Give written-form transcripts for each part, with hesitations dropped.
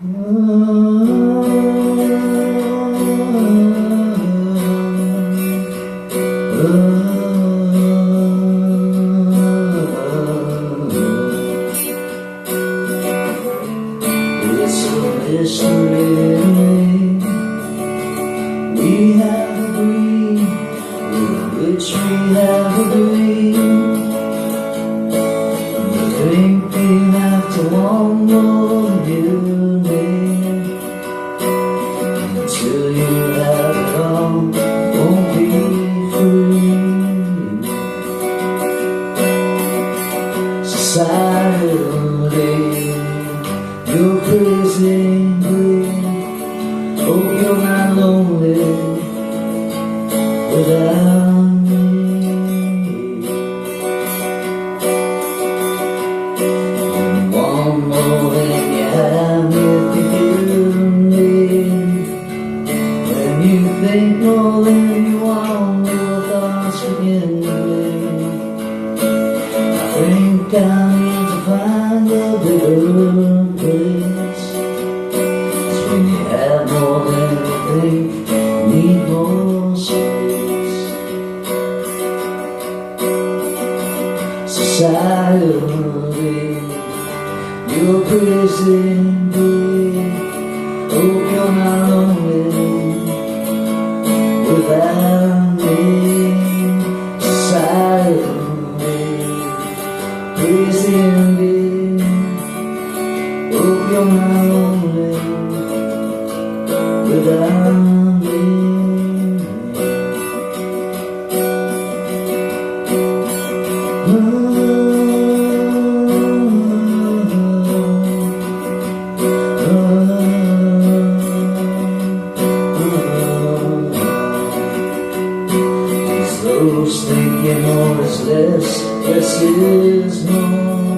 We have agreed, which we have agreed. You think we have to want more unit until you have it all, won't be free. Society, you're crazy. Hope you're not lonely without me. Want more than you have if you give me. When you think more than you want, your thoughts begin to bleed. I think I need to find a bigger place. When you have more than you think, need more space. Society, you're crazy, babe. Hope you're not lonely without me. Society, crazy, babe. Hope you're not lonely without me. Those thinking more is less, less is more.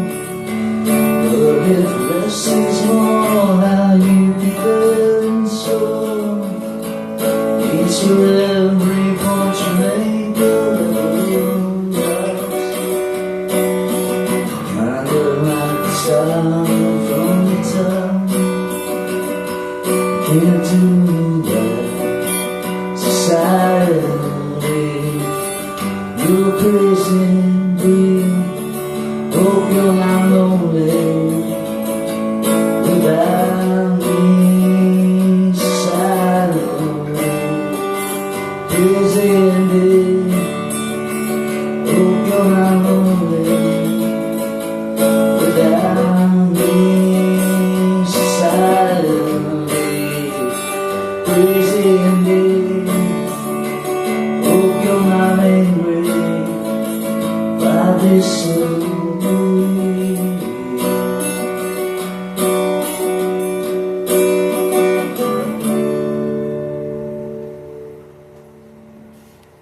But if less is more, how you become so. Each for every point you make a little rise. Kind of like the star from the top. Can't do that. Society, you're crazy, babe. Hope you're not lonely without me. Society, crazy, babe. Hope you're not lonely without me. Society, crazy, babe. Hope you're not angry by this.